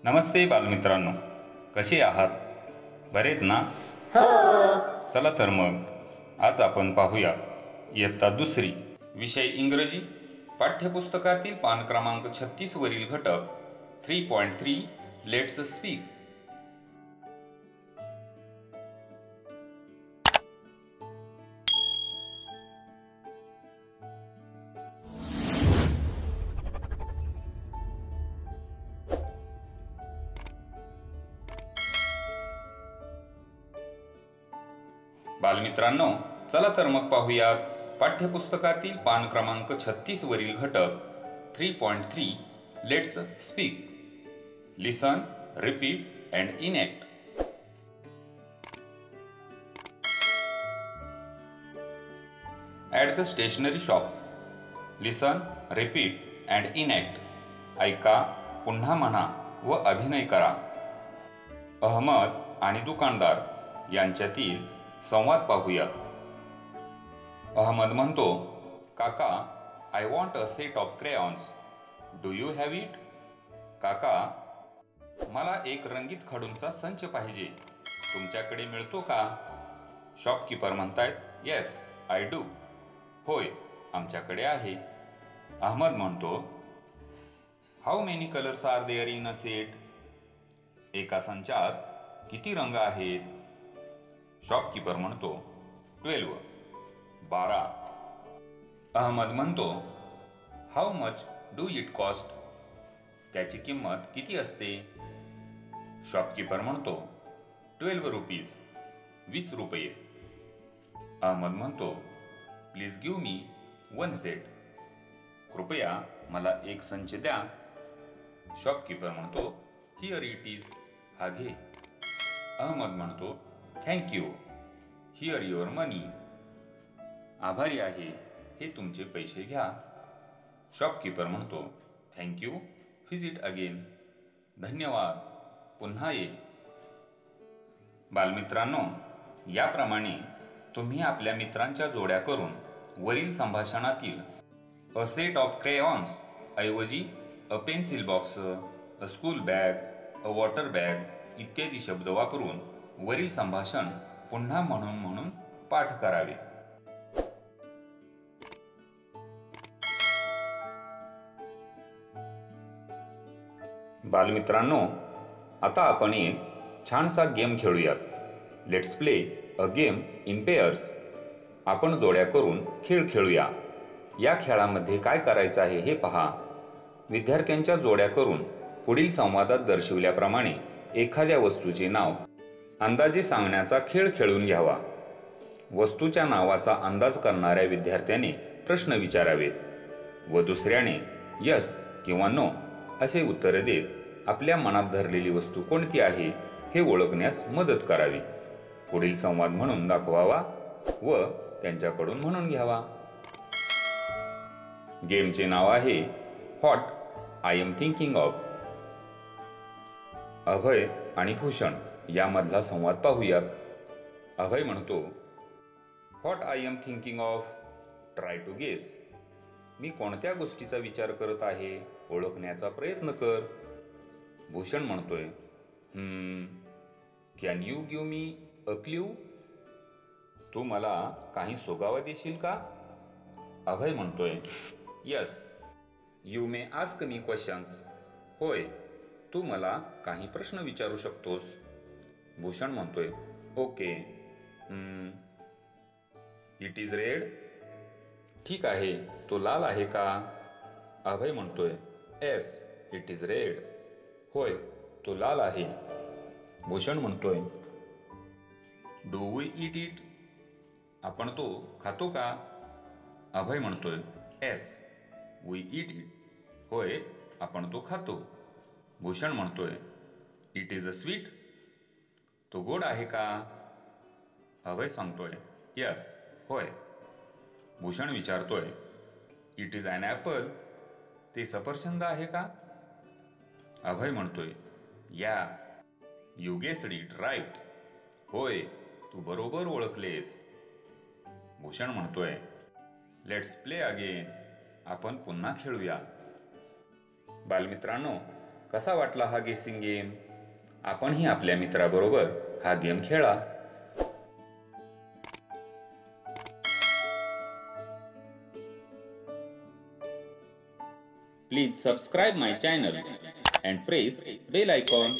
नमस्ते बालमित्रांनो, कसे आहात? बरेत ना? चला तर मग आज आपण पाहूया इयत्ता दुसरी, विषय इंग्रजी, पाठ्यपुस्तकातील पान क्रमांक 36 वरील घटक 3.3 लेट्स स्पीक. बालमित्रांनो, चला तर मग पाहूयात पाठ्यपुस्तकातील पान क्रमांक 36 वरील घटक 3.3 let's speak. Listen, repeat and enact. At the stationery shop. Listen, repeat and enact. ऐका, पुन्हा म्हणा व अभिनय करा. अहमद आणि दुकानदार यांच्यातील संवाद पाहूया. अहमद म्हणतो, काका, I want a set of crayons. Do you have it? काका, मला एक रंगीत खडूंचा संच पाहिजे. तुमच्याकडे मिळतो का? शॉपकीपर म्हणतायत, येस आय डू. होय, आमच्याकडे आहे. अहमद म्हणतो, how many colours are there in a set? एका संचात किती रंग आहेत? शॉपकीपर म्हणतो, 12. अहमद म्हणतो, how much do it cost? त्याची किंमत किती असते? शॉपकीपर म्हणतो, 12 रुपीज, 20 रुपये. अहमद म्हणतो, प्लीज गिव्ह मी 1 सेट. कृपया मला एक संच द्या. शॉपकीपर म्हणतो, हिअर इट इज. हा घे. अहमद म्हणतो, थँक यू. हिअर युअर मनी. आभारी आहे, हे तुमचे पैसे घ्या. शॉपकीपर म्हणतो, थँक यू. Visit again. धन्यवाद, पुन्हा ये. बालमित्रांनो, याप्रमाणे तुम्ही आपल्या मित्रांच्या जोड्या करून वरील संभाषणातील अ सेट ऑफ क्रेयॉन्स ऐवजी a pencil box, a school bag, a water bag इत्यादी शब्द वापरून वरील संभाषण पुन्हा म्हणून पाठ करावे. बालमित्रांनो, आता आपण एक छानसा गेम खेळूयात. Let's play a game in pairs. आपण जोड्या करून खेळ खेळूया. या खेळामध्ये काय करायचं आहे हे पहा. विद्यार्थ्यांच्या जोड्या करून पुढील संवादात दर्शविल्याप्रमाणे एखाद्या वस्तूचे नाव अंदाजे सांगण्याचा खेळ खेळून घ्यावा. वस्तूच्या नावाचा अंदाज करणाऱ्या विद्यार्थ्याने प्रश्न विचारावेत व दुसऱ्याने यस किंवा नो असे उत्तर देत आपल्या मनात धरलेली वस्तू कोणती आहे हे ओळखण्यास मदत करावी. पुढील संवाद म्हणून दाखवावा व त्यांच्याकडून म्हणून घ्यावा. गेमचे नाव आहे what I am thinking of. Abhay आणि भूषण यामधला संवाद पाहूयात. अभय म्हणतो, what I am thinking of. Try to guess. मी कोणत्या गोष्टीचा विचार करत आहे ओळखण्याचा प्रयत्न कर. भूषण म्हणतोय, can you give me a clue. तू मला काही सुगावा देशील का? अभय म्हणतोय, yes you may ask me questions. होय, तू मला काही प्रश्न विचारू शकतोस. भूषण म्हणतोय, ओके. It is red. ठीक आहे, तो लाल आहे का? अभय म्हणतोय, येस इट इज रेड. होय, तो लाल आहे. भूषण म्हणतोय, डू वी ईट इट. आपण तो खातो का? अभय म्हणतोय, येस वी ईट इट. होय, आपण तो खातो. भूषण म्हणतोय, इट इज अ स्वीट. तो गोड आहे का? अभय सांगतोय, यस होय. भूषण विचारतोय, इट इज ॲन ॲपल. ते सफरचंद आहे का? अभय म्हणतोय, या यू गेस्ड इट राईट. होय, तू बरोबर ओळखलेस. भूषण म्हणतोय, लेट्स प्ले अगेन. आपण पुन्हा खेळूया. बालमित्रांनो, कसा वाटला हा गेसिंग गेम? आपणही आपल्या मित्राबरोबर हा गेम खेळा. Please subscribe my channel and press bell icon.